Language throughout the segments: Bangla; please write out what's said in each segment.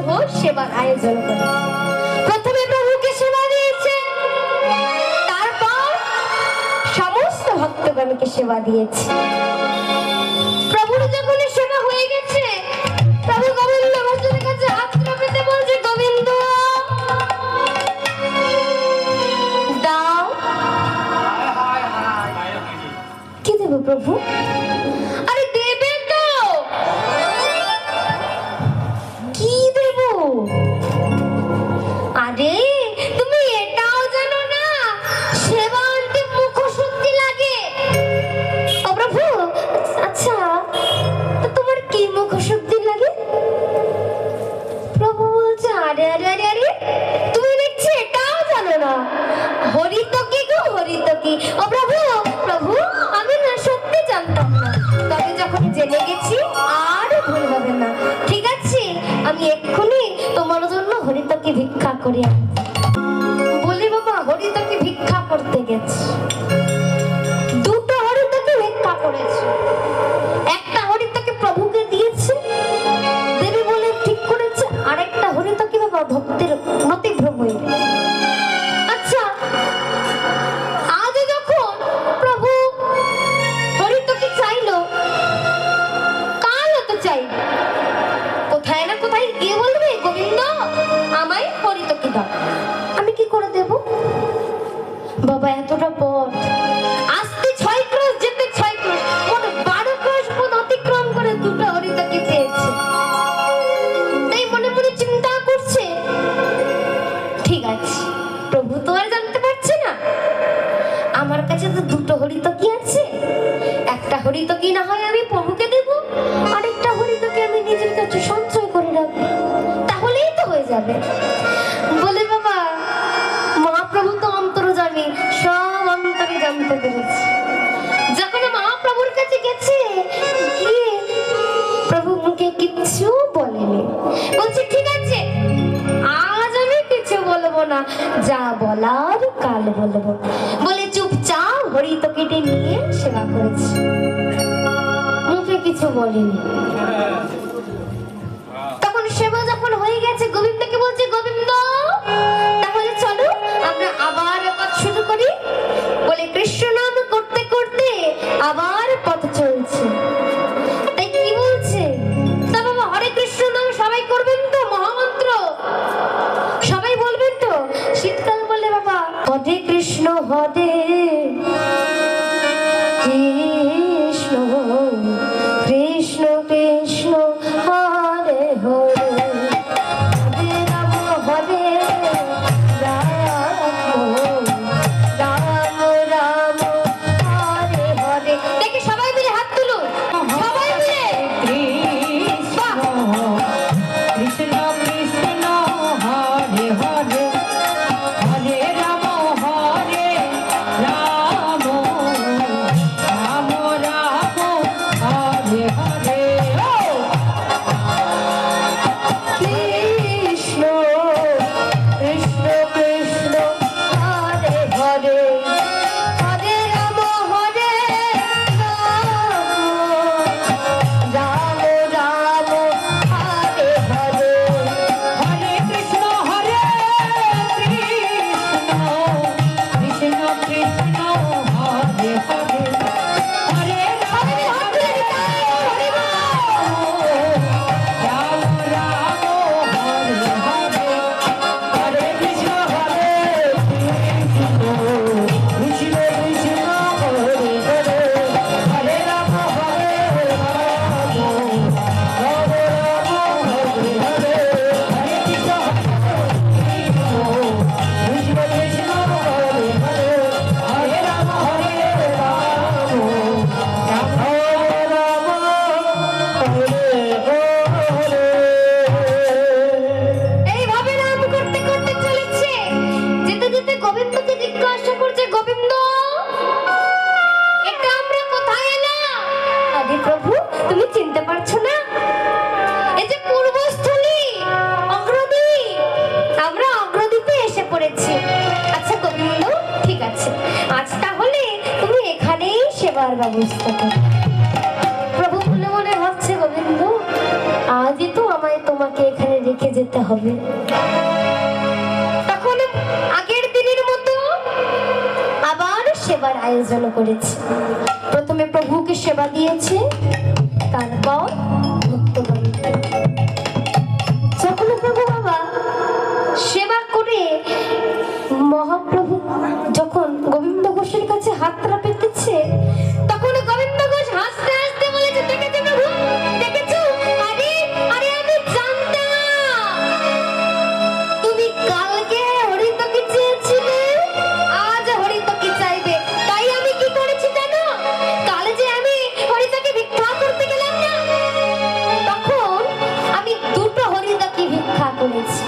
প্রভু সেবার আয়োজন করে। প্রথমে প্রভুকে সেবা দিয়েছে, তারপর সমস্ত ভক্তগণকে সেবা দিয়েছে। প্রভুর যখন সেবা হয়ে গেছে, প্রভু গোবিন্দ ভক্তদের কাছে হাত পেতে বলছে, গোবিন্দ দাও। কি দেব প্রভু? আরে দেবে তো, কি দেব? আরে তুমি এটাও জানো না সেবা আনতে মুখশুদ্ধি লাগে? ও প্রভু, আচ্ছা তো তোমার কি মুখশুদ্ধি লাগে? প্রভু বলছে, আরে আরে আরে আরে তুমি দেখছি এটাও জানো না। হরিতকি গো হরিতকি। ও প্রভু, প্রভু আমি না সত্যি জানতাম না, তবে যখন জেনে গেছি আর ভুল হবে না। ঠিক আছে, আমি এক্ষুনি তোমার জন্য হরিতকি ভিক্ষা করি। বলি বাবা, হরিতকি ভিক্ষা করতে গেছে, দুটো হরিতকি ভিক্ষা করেছে। একটা হরিতকি প্রভুকে দিয়েছে, দেবী বলে ঠিক করেছে, আরেকটা হরিতকি বাবা ভক্তের মতিভ্রম হয়ে গেছে। আচ্ছা, আজ যখন প্রভু হরিতকি চাইলো, কালও তো চাইবে, কোথায় না কোথায় গিয়ে বলবে, গোবিন্দ আমায় হরিতকি দাও। আমি কি করে দেব বাবা? এতটা পথ আসতে 6 ক্রোশ, যেতে 6 ক্রোশ, মোট 12 ক্রোশ পথ অতিক্রম করে দুটো হরিতকি পেয়েছে। তাই মনে মনে চিন্তা করছে, ঠিক আছে প্রভু তো আর জানতে পারছে না, আমার কাছে তো দুটো হরিতকি আছে, একটা হরিতকি না হয় আমি প্রভুকে দেব, আরেকটা হরিতকি আমি নিজের কাছে সঞ্চয় করে রাখবো, তাহলেই তো হয়ে যাবে। বলে বাবা, মহাপ্রভু তো অন্তর্যামী, সব অন্তরে জানতে পেরেছে। যখন মহাপ্রভুর কাছে গেছে, গিয়ে প্রভু মুখে কিচ্ছু বলেনি, বলছে ঠিক আছে আজ আমি কিছু বলবো না, যা বলার কাল বলবো। বলে চুপচাপ হরিতকিটি নিয়ে সেবা করেছে, মুখে কিছু বলেনি। তখন সেবা যখন হয়ে গেছে, গোবিন্দকে বলছে, গোবিন্দ তাহলে চলো আমরা আবার পথ শুরু করি। বলে কৃষ্ণ নাম করতে করতে আবার পথ চলছে। তাই কি বলছে? তা বাবা হরে কৃষ্ণ নাম সবাই করবেন তো? মহামন্ত্র সবাই বলবেন তো? শীতকাল বলে বাবা হরে কৃষ্ণ হরে কৃষ্ণ কৃষ্ণ কৃষ্ণ হরে হরে, হরে রাম হরে রাম রাম রাম হরে হরে। দেখি সবাই মিলে হাত তুলুন, সবাই মিলে কৃষ্ণ কৃষ্ণ কৃষ্ণ হরে হরে, হরে রাম হরে রাম রাম রাম হরে হরে। কৃষ্ণ কৃষ্ণ কৃষ্ণ হরে হরে, হরে রাম হরে রাম রাম হরে হরে। হরে কৃষ্ণ হরে কৃষ্ণ কৃষ্ণ কৃষ্ণ হরে হরে, হরে রাম হরে রাম রাম হরে হরে, হরে কৃষ্ণ হরে কৃষ্ণ কৃষ্ণ কৃষ্ণ হরে হরে, হরে রাম হরে রাম রাম রাম হরে হরে, হরে কৃষ্ণ কৃষ্ণ কৃষ্ণ হরে হরে, হরে রাম হরে রাম রাম রাম হরে হরে। এইভাবে নাম করতে করতে চলেছে। যেতে যেতে গোবিন্দকে জিজ্ঞাসা করছে, গোবিন্দ এটা আমরা কোথায় এলাম? আরে প্রভু তুমি চিনতে পারছো না? এই যে পূর্বস্থলী অগ্রদ্বীপ, আমরা অগ্রদ্বীপে এসে পড়েছি। আচ্ছা গোবিন্দ ঠিক আছে, আজ তাহলে তুমি এখানেই সেবার ব্যবস্থা করো। প্রভু মনে মনে ভাবছে, গোবিন্দ আজই তো আমায় তোমাকে এখানে আমাদেরকে যেতে হবে। তখন আগের দিনের মতো আবার সেবার আয়োজন করেছে। প্রথমে প্রভুকে সেবা দিয়েছে, তারপর ভক্তগণকে। যখন প্রভু বাবা সেবা করে মহাপ্রভু যখন গোবিন্দ ঘোষের কাছে হাতটা পেতেছে, তখন গোবিন্দ ঘোষ হাসতে হাসতে বলেছে, দেখেছো প্রভু, দেখেছো? আরে আরে আমি জানতাম তুমি কালকে হরিতকি চেয়েছিলে, আজ হরিতকি চাইবে। তাই আমি কি করেছি জানো? কাল যে আমি হরিতকে ভিক্ষা করতে গেলাম না, তখন আমি দুটো হরিতকি ভিক্ষা করেছি।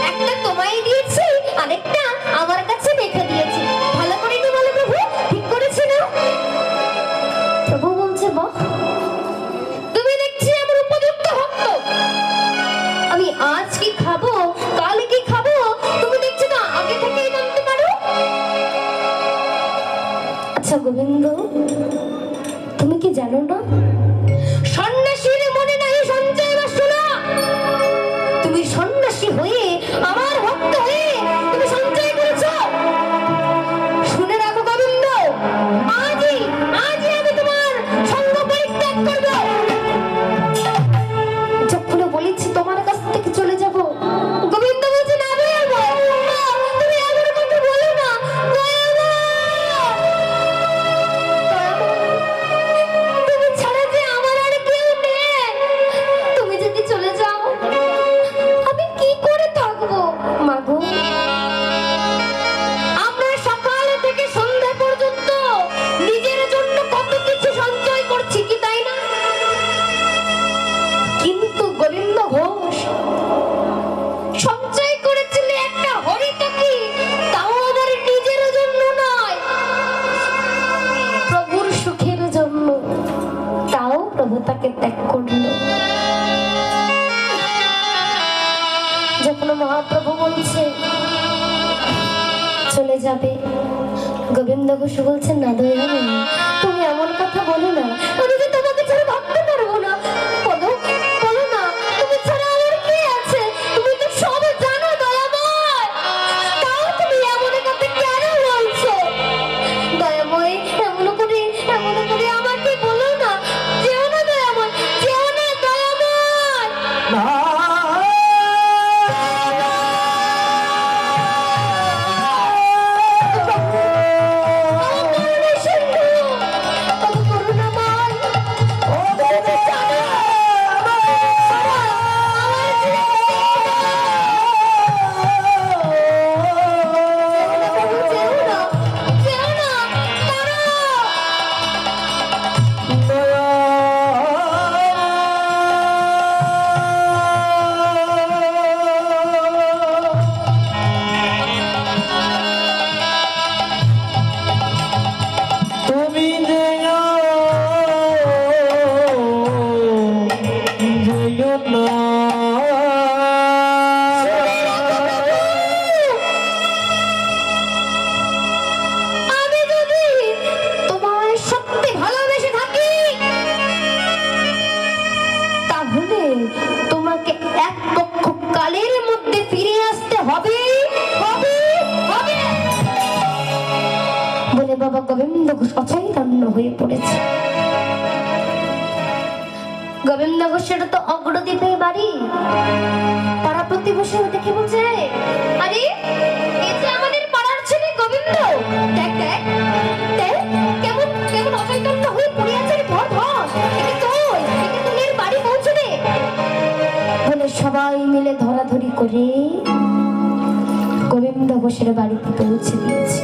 একটা তোমায় দিয়েছি, আরেকটা আমার কাছে রেখে দিয়েছি। ভালো করে নি বলো প্রভু, ঠিক করেছি না? প্রভু বলছে, বাহ, তুমি দেখছি আমার উপযুক্ত ভক্ত। আমি আজ কি খাবো, কাল কি খাবো, তুমি দেখছো না আগে থেকেই জানতে পারো। আচ্ছা গোবিন্দ, তুমি কি জানো না সন্ন্যাসীর মনে নাই সঞ্চয় বাসনা? তুমি সন্ন্যাসী হয়ে আমার ভক্ত হয়ে তুমি সঞ্চয় করেছো। শুনে রাখো গোবিন্দ, আজই আজই আমি তোমার সঙ্গ পরিত্যাগ করব। যখন বলেছি তোমার কাছ থেকে চলে যাব, গোবিন্দ বলছে, না দয়াময়, না, তুমি এমন কথা বলো না। তুমি ছাড়া যে আমার আর কেউ নেই। তুমি যদি চলে যাও আমি কি করে থাকবো মাগো? আমরা সকাল থেকে সন্ধ্যা পর্যন্ত নিজের জন্য কত কিছু সঞ্চয় করছি, কি তাই না? কিন্তু গোবিন্দ ঘোষ সঞ্চয় করেছিল একটা হরিতকি, তাও আবার নিজের জন্য নয়, প্রভুর সুখের জন্য। তাও প্রভু তাকে ত্যাগ করলো। যখন মহাপ্রভু বলছে চলে যাবে, গোবিন্দ ঘোষ বলছেন, না দয়াময়, তুমি এমন কথা বলো না। আমি যে তোমাকে ছাড়া ভাবতে পারবো না। বলো বলো না, তুমি ছাড়া আমার কে আছে? তুমি তো সব জানো দয়াময়, তাও তুমি এমন কথা কেন বলছো? দয়াময়, এমন করে আমাকে বলো না। যেও না দয়াময়, যেও না দয়াময়। তুমি যেও না। আমি যদি তোমায় সত্যি ভালোবেসে থাকি, তাহলে তোমাকে এক পক্ষ কালের মধ্যে ফিরে আসতে হবে হবে হবে বলে বাবা গোবিন্দ ঘোষ অচৈতন্য হয়ে পড়েছে। গোবিন্দ ঘোষের তো অগ্রদ্বীপে বাড়ি। পাড়া প্রতিবেশী দেখে বলছে, আরে এই যে আমাদের পাড়ার ছেলে গোবিন্দ, দেখ দেখ দেখ কেমন কেমন অচৈতন্য হয়ে পড়ে আছে রে, ধর ধর, একে তোর এর বাড়ি পৌঁছে দে। বলে সবাই মিলে ধরাধরি করে গোবিন্দ ঘোষের বাড়িতে পৌঁছে দিয়েছে।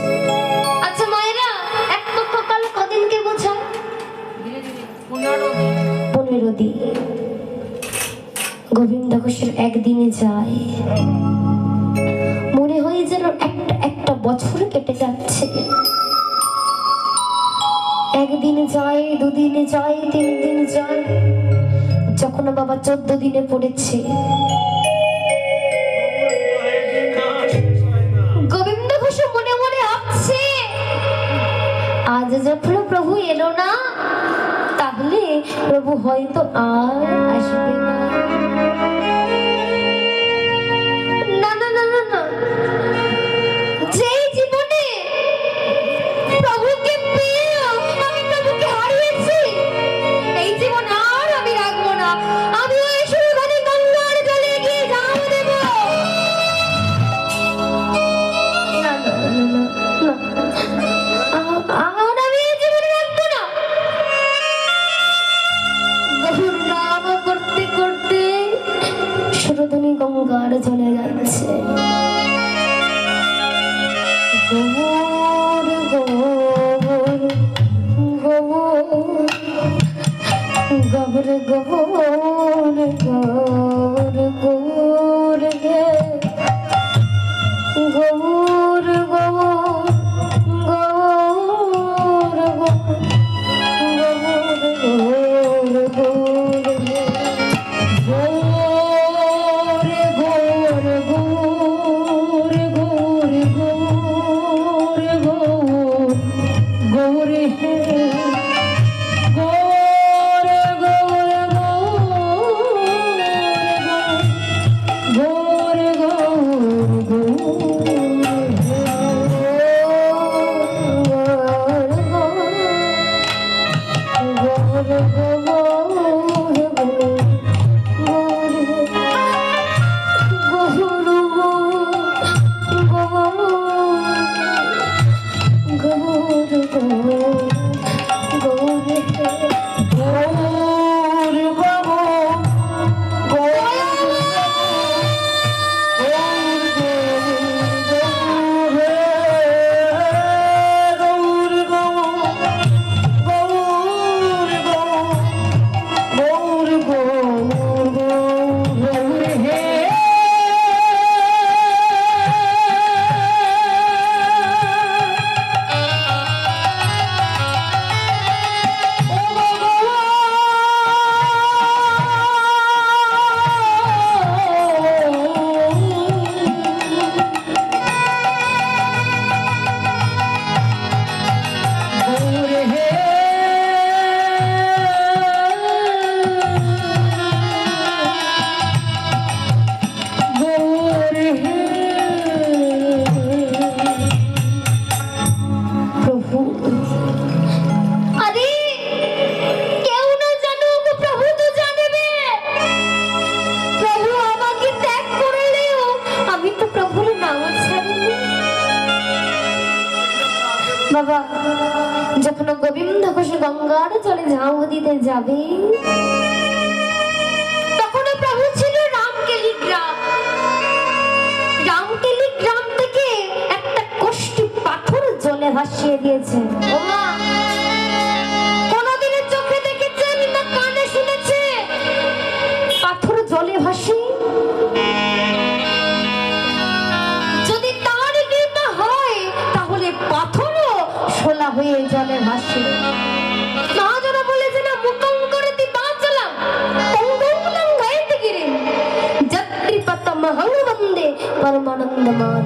আচ্ছা মায়েরা, এক পক্ষ কাল কদিনকে বোঝায়? 15 দিন। গোবিন্দ ঘোষের একদিনে যায়, মনে হয় যেন একটা একটা বছর কেটে যাচ্ছে। একদিন যায়, দুদিন যায়, 3 দিন যায়, যখন বাবা 14 দিনে পড়েছে, গোবিন্দ ঘোষ মনে মনে ভাবছে, আজ যখন প্রভু এলো না, তাহলে প্রভু হয়তো আর আসবে না। গঙ্গার চলে যাচ্ছে। গোবর গোবর গোবর গোবর গোবর গোবর গোবর হে গোবর গোবর গোবর গোবর গোবর গোবর হে গোবর গোবর গোবর গোবর গোবর গোবর হে বাবা, যখন গোবিন্দ ঘোষ গঙ্গার জলে ঝাঁপ দিতে যাবে, তখন প্রভু ছিল রামকেলি গ্রাম। রামকেলি গ্রাম থেকে একটা কষ্টি পাথর জলে ভাসিয়ে দিয়েছে। ও মা, কোনদিনের চোখে দেখেছেন না কানে শুনেছে পাথর জলে ভাসে? যদি তার কৃপা হয় তাহলে পাথরও শোলা হয়ে জলে ভাসে। মহাজনা বলেছে না, মুখং করতি বাঁচলাম তঙ্গং গাইতে গিরে যত্রিপতমহং বন্দে পরমানন্দ মাধ।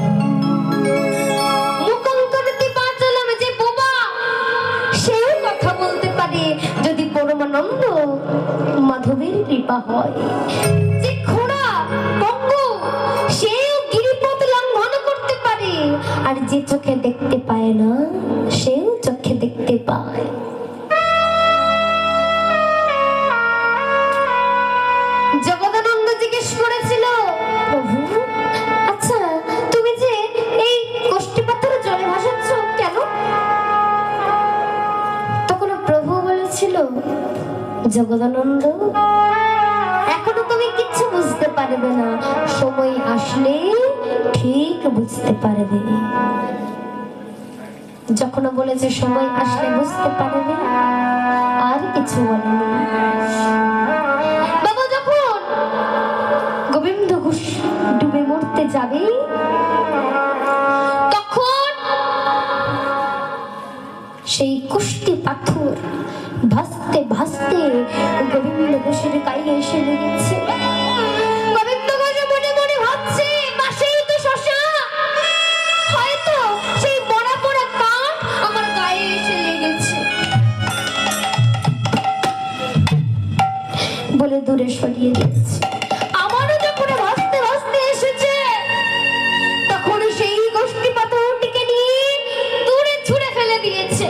মুখং করতি বাঁচলাম, যে বোবা সেও কথা বলতে পারে যদি পরমানন্দ মাধবের কৃপা হয়। যে ঘোড়া পঙ্গু সেও গিরিপথ লঙ্ঘন করতে পারে, আর যে চোখে দেখতে পায় না সেও চোখে দেখতে পায়। জগদানন্দ জিজ্ঞেস করেছিল, প্রভু আচ্ছা তুমি যে এই কষ্টি পাথরে জলে ভাসাচ্ছ কেন? তখন প্রভু বলেছিল, জগদানন্দ এখনো তুমি কিচ্ছু বুঝতে পারবে না, সময় আসলে ঠিক বুঝতে পারবে। যখন বলেছে সময় আসলে বুঝতে পারবে, আর কিছু বলেনি। বাবা যখন গোবিন্দ ঘোষ ডুবে মরতে যাবে, তখন সেই কুষ্টি পাথর ভাসতে ভাসতে গোবিন্দ ঘোষের গায়ে এসে লেগেছে। গোবিন্দ ঘোষ মনে মনে ভাবছে, পাশেই তো শশা, হয়তো সেই বড়া বড়া কাঠ আমার গায়ে এসে লেগেছে বলে দূরে সরিয়ে দিয়েছে। আমারও যখন ভাসতে ভাসতে এসেছে, তখন সেই গোষ্ঠী পাথরটিকে নিয়ে দূরে ছুঁড়ে ফেলে দিয়েছে।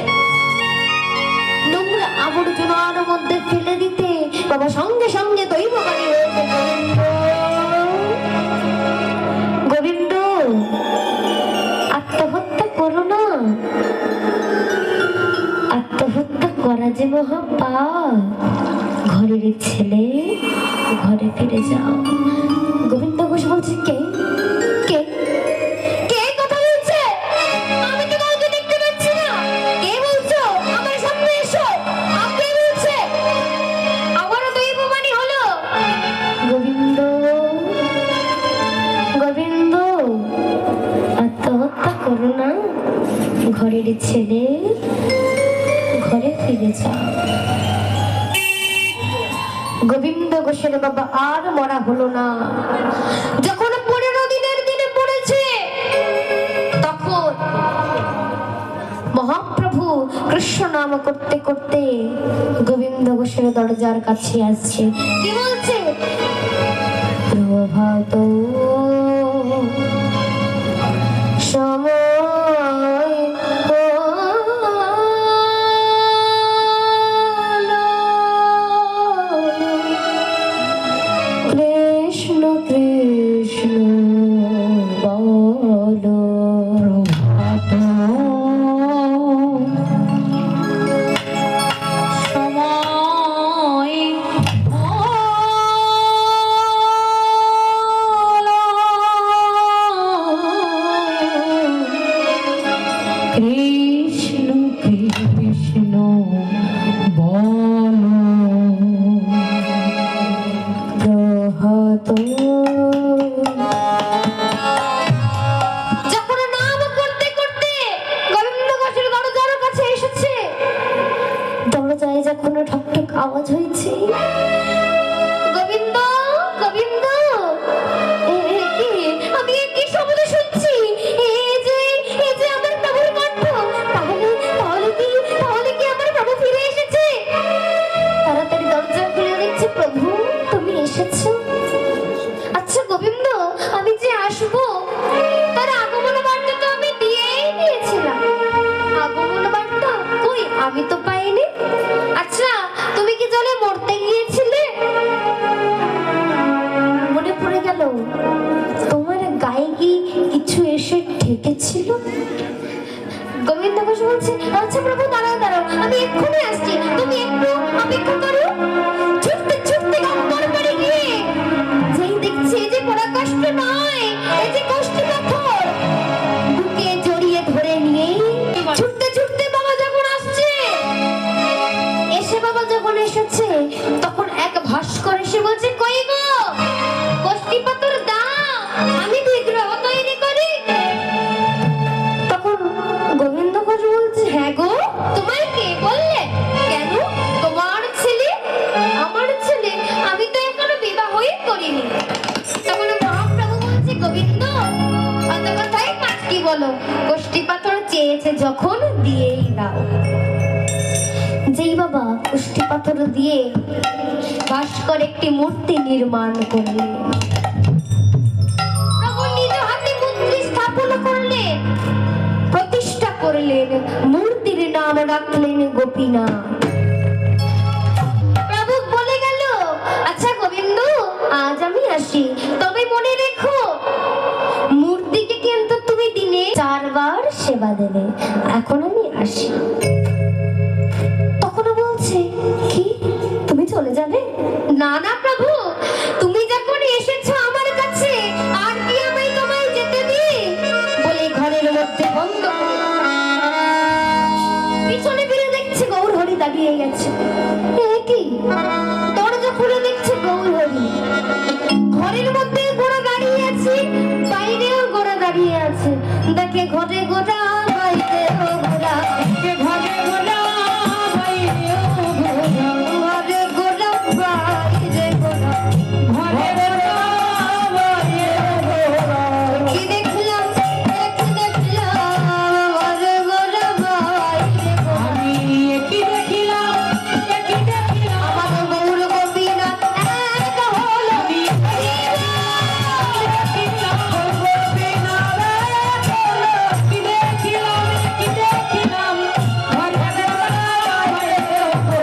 নোংরা আবর্জনার মধ্যে ফেলে দিতে বাবা সঙ্গে সঙ্গে দৈববাণী হয়েছে, গোবিন্দ আত্মহত্যা করো না, আত্মহত্যা করা যে মহা পাপ। ঘরের ছেলে ঘরে ফিরে যাও। গোবিন্দ বাড়ির ছেলে, ঘরে ফিরে যা। গোবিন্দ ঘোষের বাবা আর মরা হলো না। যখন 15 দিনের দিনে পড়েছে, তখন মহাপ্রভু কৃষ্ণ নাম করতে করতে গোবিন্দ ঘোষের দরজার কাছে আসছে। কি বলছে? প্রভাত সময় কৃষ্ণ কৃষ্ণ বলো। প্রভাত সময় কৃষ্ণ কৃষ্ণ বলো। প্রভাত যখন নাম করতে করতে গোবিন্দ ঘোষের দরজার কাছে এসেছে, দরজায় যখন ঠক ঠক আওয়াজ হয়েছে, গোবিন্দ গোবিন্দ, কি আমি কি শব্দ শুনছি? এই যে আমার প্রভুর কণ্ঠ। তাহলে কি আমার প্রভু ফিরে এসেছে? তাড়াতাড়ি দরজা খুলে দেখছি প্রভু তুমি এসেছো। আচ্ছা গোবিন্দ, আমি যে আসবো তার আগমন বার্তা তো আমি দিয়েই দিয়েছিলাম। আগমন বার্তা কই? আমি তো পাইনি। আচ্ছা তুমি কি জলে মরতে গিয়েছিলে? মনে পড়ে গেল তোমার গায়ে কি কিছু এসে ঠেকেছিল? গোবিন্দ ঘোষ বলছে আচ্ছা প্রভু দাঁড়াও দাঁড়াও, আমি এক্ষুনি আসছি, তুমি একটু অপেক্ষা করো। ছুটতে ছুটতে অন্তর বাড়ি গিয়ে যেই দেখছে যে পড়া কষ্ট নয়, এই যে কষ্ট পাথর বুকে জড়িয়ে ধরে নিয়ে ছুটতে ছুটতে বাবা যখন আসছে, এসে বাবা যখন এসেছে তখন এক ভাস্কর এসে বলছে কই গো কষ্টি পাথর দাও, আমি বিগ্রহ তৈরি করি। তখন গোবিন্দ ঘোষ বলছে হ্যাঁ গো, তোমায় কে বললে? কেন? তোমার ছেলে? আমার ছেলে? আমি তো এখনো বিবাহই করিনি। তখন মহাপ্রভু বলছে গোবিন্দ অত কথাই পাঁচটি বলো, কষ্টি পাথর চেয়েছে যখন দিয়েই দাও। যেই বাবা কষ্টি পাথর দিয়ে ভাস্কর একটি মূর্তি নির্মাণ করলেন, প্রভু নিজ হাতে মূর্তি স্থাপন করলেন, প্রতিষ্ঠা করলেন, মূর্তির নাম রাখলেন গোপীনাথ। প্রভু বলে গেল আচ্ছা গোবিন্দ আজ আমি আসি, তবে মনে রেখো মূর্তিকে কিন্তু তুমি দিনে 4 বার সেবা দেবে। এখন আমি আসি। তখন বলছে কি তুমি চলে যাবে? না না প্রভু, তুমি যখন এসেছো আমার কাছে আর কি আমি তোমায় যেতে দিই? বলে ঘরের মধ্যে বন্ধ করে পিছনে ফিরে দেখছে গৌর হরি দাঁড়িয়ে গেছে। কি দরজা খুলে দেখছে গৌর হরি, ঘরের মধ্যে গোড়া দাঁড়িয়ে আছে, বাইরেও গোড়া দাঁড়িয়ে আছে। দেখে ঘরে গোড়া